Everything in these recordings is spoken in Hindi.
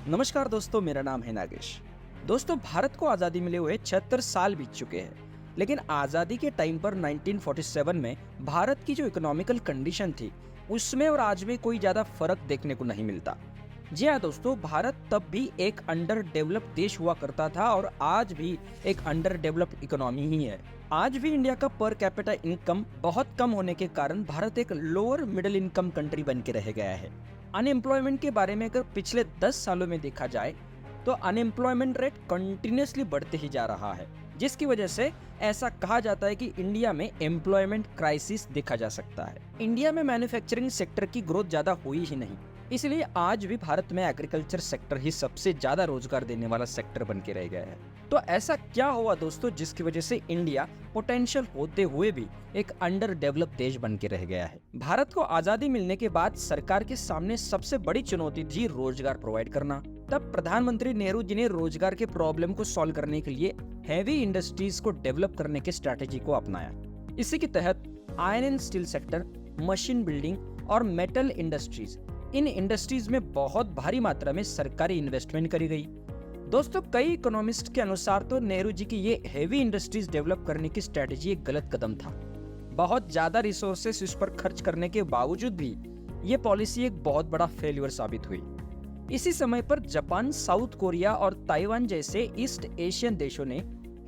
नमस्कार दोस्तों, मेरा नाम है नागेश। दोस्तों, भारत को आज़ादी मिले हुए 76 साल बीत चुके हैं, लेकिन आज़ादी के टाइम पर 1947 में भारत की जो इकोनॉमिकल कंडीशन थी, उसमें और आज में कोई ज़्यादा फर्क देखने को नहीं मिलता। जी हाँ दोस्तों, भारत तब भी एक अंडर डेवलप्ड देश हुआ करता था और आज भी एक अंडर डेवलप्ड इकोनॉमी ही है। आज भी इंडिया का पर कैपिटा इनकम बहुत कम होने के कारण भारत एक लोअर मिडिल इनकम कंट्री बन के रह गया है। अनएम्प्लॉयमेंट के बारे में अगर पिछले 10 सालों में देखा जाए तो अनएम्प्लॉयमेंट रेट कंटिन्यूसली बढ़ते ही जा रहा है, जिसकी वजह से ऐसा कहा जाता है कि इंडिया में एम्प्लॉयमेंट क्राइसिस देखा जा सकता है। इंडिया में मैन्युफैक्चरिंग सेक्टर की ग्रोथ ज्यादा हुई ही नहीं, इसलिए आज भी भारत में एग्रीकल्चर सेक्टर ही सबसे ज्यादा रोजगार देने वाला सेक्टर बन के रह गया है। तो ऐसा क्या हुआ दोस्तों जिसकी वजह से इंडिया पोटेंशियल होते हुए भी एक अंडर डेवलप्ड देश बन के रह गया है? भारत को आजादी मिलने के बाद सरकार के सामने सबसे बड़ी चुनौती थी रोजगार प्रोवाइड करना। तब प्रधानमंत्री नेहरू जी ने रोजगार के प्रॉब्लम को सॉल्व करने के लिए हैवी इंडस्ट्रीज को डेवलप करने के स्ट्रैटेजी को अपनाया। इसी के तहत iron and steel sector, machine building और मेटल इंडस्ट्रीज, इन इंडस्ट्रीज में बहुत भारी मात्रा में सरकारी इन्वेस्टमेंट करी गई। दोस्तों, कई इकोनॉमिस्ट के अनुसार तो नेहरू जी की ये हेवी इंडस्ट्रीज डेवलप करने की स्ट्रेटेजी एक गलत कदम था। बहुत ज्यादा रिसोर्सेस इस पर खर्च करने के बावजूद भी ये पॉलिसी एक बहुत बड़ा फेल्यूर साबित हुई। इसी समय पर जापान, साउथ कोरिया और ताइवान जैसे ईस्ट एशियन देशों ने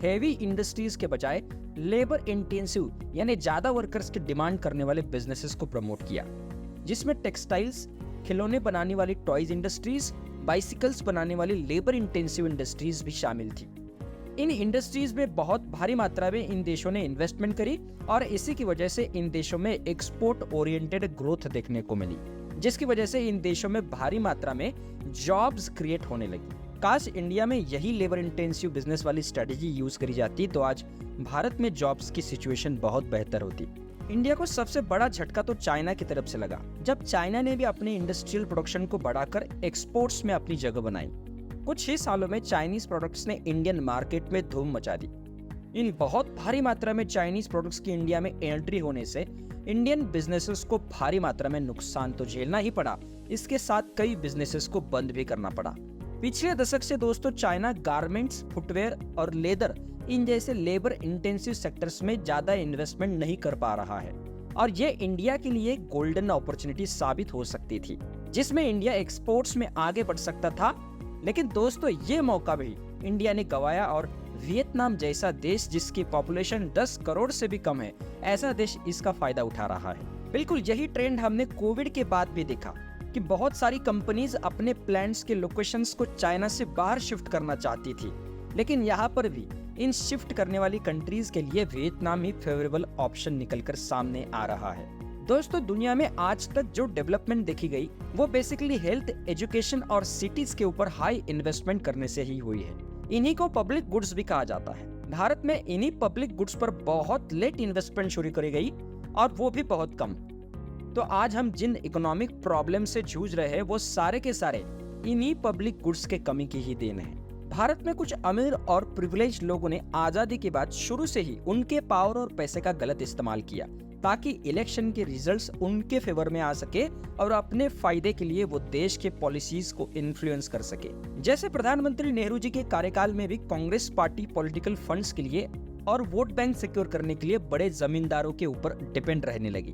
हेवी इंडस्ट्रीज के बजाय लेबर इंटेंसिव यानी ज्यादा वर्कर्स की डिमांड करने वाले बिजनेसेस को प्रमोट किया, जिसमें टेक्सटाइल्स, खिलौने बनाने वाली टॉयज इंडस्ट्रीज, बाइसिकल्स बनाने वाली लेबर इंटेंसिव इंडस्ट्रीज भी शामिल थी। इन इंडस्ट्रीज में बहुत भारी मात्रा में इन देशों ने इन्वेस्टमेंट करी और इसी की वजह से इन देशों में एक्सपोर्ट ओरिएंटेड ग्रोथ देखने को मिली, जिसकी वजह से इन देशों में भारी मात्रा में जॉब्स क्रिएट होने लगी। काश इंडिया में यही लेबर इंटेंसिव बिजनेस वाली स्ट्रेटेजी यूज करी जाती तो आज भारत में जॉब्स की सिचुएशन बहुत बेहतर होती। इंडिया को सबसे बड़ा झटका तो चाइना की तरफ से लगा, जब चाइना ने भी अपने इंडस्ट्रियल प्रोडक्शन को बढ़ाकर एक्सपोर्ट्स में अपनी जगह बनाई। कुछ ही सालों में चाइनीज प्रोडक्ट्स ने इंडियन मार्केट में धूम मचा दी। इन बहुत भारी मात्रा में चाइनीज प्रोडक्ट्स की इंडिया में एंट्री होने से इंडियन बिजनेसेस को भारी मात्रा में नुकसान तो झेलना ही पड़ा, इसके साथ कई बिजनेसेस को बंद भी करना पड़ा। पिछले दशक से दोस्तों चाइना गारमेंट्स, फुटवेयर और लेदर इन जैसे लेबर इंटेंसिव सेक्टर्स में ज्यादा इन्वेस्टमेंट नहीं कर पा रहा है और ये इंडिया के लिए गोल्डन अपॉर्चुनिटी साबित हो सकती थी, जिसमें इंडिया एक्सपोर्ट्स में आगे बढ़ सकता था। लेकिन दोस्तों ये मौका भी इंडिया ने गंवाया और वियतनाम जैसा देश जिसकी पॉपुलेशन 10 करोड़ से भी कम है, ऐसा देश इसका फायदा उठा रहा है। बिल्कुल यही ट्रेंड हमने कोविड के बाद भी देखा कि बहुत सारी कंपनीज अपने प्लांट्स के लोकेशंस को चाइना से बाहर शिफ्ट करना चाहती थी, लेकिन यहाँ पर भी इन शिफ्ट करने वाली कंट्रीज के लिए वियतनाम ही फेवरेबल ऑप्शन निकलकर सामने आ रहा है। दोस्तों, दुनिया में आज तक जो डेवलपमेंट देखी गई वो बेसिकली हेल्थ, एजुकेशन और सिटीज के ऊपर हाई इन्वेस्टमेंट करने से ही हुई है। इन्हीं को पब्लिक गुड्स भी कहा जाता है। भारत में इन्हीं पब्लिक गुड्स पर बहुत लेट इन्वेस्टमेंट शुरू करी गई और वो भी बहुत कम। तो आज हम जिन इकोनॉमिक प्रॉब्लम से जूझ रहे हैं वो सारे के सारे इन्हीं पब्लिक गुड्स के कमी की ही देन है। भारत में कुछ अमीर और प्रिविलेज लोगों ने आजादी के बाद शुरू से ही उनके पावर और पैसे का गलत इस्तेमाल किया ताकि इलेक्शन के रिजल्ट्स उनके फेवर में आ सके और अपने फायदे के लिए वो देश के पॉलिसीज को इन्फ्लुएंस कर सके। जैसे प्रधानमंत्री नेहरू जी के कार्यकाल में भी कांग्रेस पार्टी पॉलिटिकल फंड्स के लिए और वोट बैंक सिक्योर करने के लिए बड़े जमींदारों के ऊपर डिपेंड रहने लगी।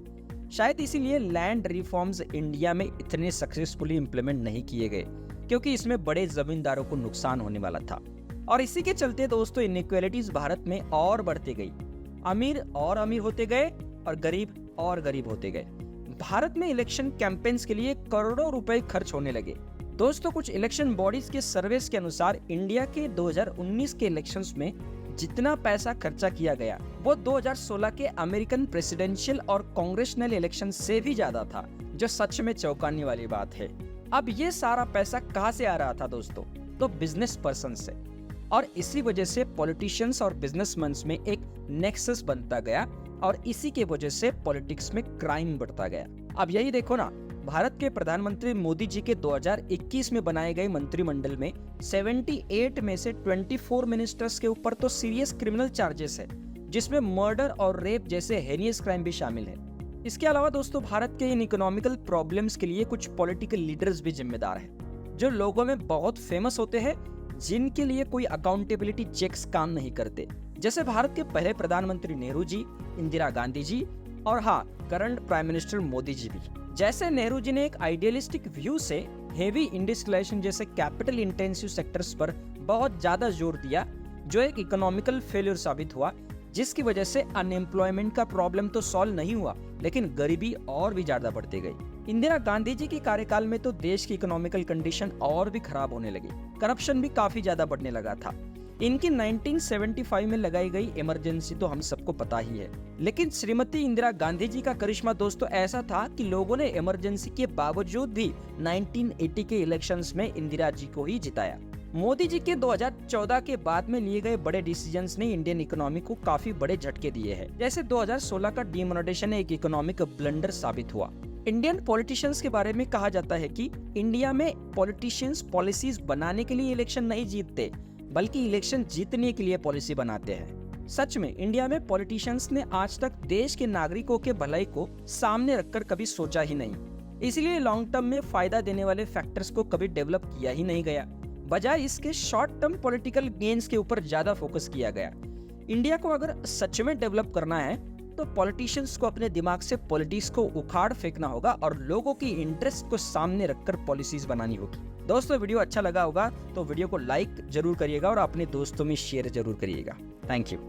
शायद इसीलिए लैंड रिफॉर्म्स इंडिया में इतने सक्सेसफुली इम्प्लीमेंट नहीं किए गए, क्योंकि इसमें बड़े जमींदारों को नुकसान होने वाला था। और इसी के चलते दोस्तों इनइक्वालिटीज भारत में और बढ़ती गई। अमीर और अमीर होते गए और गरीब और गरीब होते गए। भारत में इलेक्शन कैंपेन्स के लिए करोड़ों रुपए खर्च होने लगे। दोस्तों, कुछ इलेक्शन बॉडीज के सर्वेस के अनुसार इंडिया के 2019 के इलेक्शंस में जितना पैसा खर्चा किया गया वो 2016 के अमेरिकन प्रेसिडेंशियल और कांग्रेशनल इलेक्शन से भी ज्यादा था, जो सच में चौंकाने वाली बात है। अब ये सारा पैसा कहाँ से आ रहा था दोस्तों? तो बिजनेस पर्सन से। और इसी वजह से पॉलिटिशियंस और बिजनेसमैन में एक नेक्सस बनता गया और इसी के वजह से पॉलिटिक्स में क्राइम बढ़ता गया। अब यही देखो ना, भारत के प्रधानमंत्री मोदी जी के 2021 में बनाए गए मंत्रिमंडल में 78 में से 24 मिनिस्टर्स के ऊपर तो सीरियस क्रिमिनल चार्जेस है, जिसमें मर्डर और रेप जैसे हेनियस क्राइम भी शामिल है। इसके अलावा दोस्तों भारत के इन इकोनॉमिकल प्रॉब्लम्स के लिए कुछ पॉलिटिकल लीडर्स भी जिम्मेदार हैं। जो लोगों में बहुत फेमस होते हैं, जिनके लिए कोई अकाउंटेबिलिटी चेक्स काम नहीं करते, जैसे भारत के पहले प्रधानमंत्री नेहरू जी, इंदिरा गांधी जी और हाँ, current prime minister Modi ji भी। जैसे नेहरू जी ने एक आइडियलिस्टिक व्यू से हेवी इंडस्ट्रियलाइजेशन जैसे कैपिटल इंटेंसिव सेक्टर्स पर बहुत ज्यादा जोर दिया, जो एक इकोनॉमिकल फेल्यूर साबित हुआ, जिसकी वजह से अनएम्प्लॉयमेंट का प्रॉब्लम तो सॉल्व नहीं हुआ, लेकिन गरीबी और भी ज्यादा बढ़ती गई। इंदिरा गांधी जी के कार्यकाल में तो देश की इकोनॉमिकल कंडीशन और भी खराब होने लगी, करप्शन भी काफी ज्यादा बढ़ने लगा था। इनकी 1975 में लगाई गई इमरजेंसी तो हम सबको पता ही है, लेकिन श्रीमती इंदिरा गांधी जी का करिश्मा दोस्तों ऐसा था कि लोगों ने इमरजेंसी के बावजूद भी 1980 के इलेक्शंस में इंदिरा जी को ही जिताया। मोदी जी के 2014 के बाद में लिए गए बड़े डिसीजंस ने इंडियन इकोनॉमी को काफी बड़े झटके दिए हैं, जैसे 2016 का डीमोनेटाइजेशन एक इकोनॉमिक ब्लंडर साबित हुआ। इंडियन पॉलिटिशियंस के बारे में कहा जाता है कि इंडिया में पॉलिटिशियंस पॉलिसीज बनाने के लिए इलेक्शन नहीं जीतते, बल्कि इलेक्शन जीतने के लिए पॉलिसी बनाते हैं। सच में इंडिया में पॉलिटिशियंस ने आज तक देश के नागरिकों के भलाई को सामने रखकर कभी सोचा ही नहीं, इसलिए लॉन्ग टर्म में फायदा देने वाले फैक्टर्स को कभी डेवलप किया ही नहीं गया, बजाय इसके शॉर्ट टर्म पॉलिटिकल गेन्स के ऊपर ज्यादा फोकस किया गया। इंडिया को अगर सच में डेवलप करना है तो पॉलिटिशियंस को अपने दिमाग से पॉलिटिक्स को उखाड़ फेंकना होगा और लोगों की इंटरेस्ट को सामने रखकर पॉलिसीज बनानी होगी। दोस्तों, वीडियो अच्छा लगा होगा तो वीडियो को लाइक जरूर करिएगा और अपने दोस्तों में शेयर जरूर करिएगा। Thank you.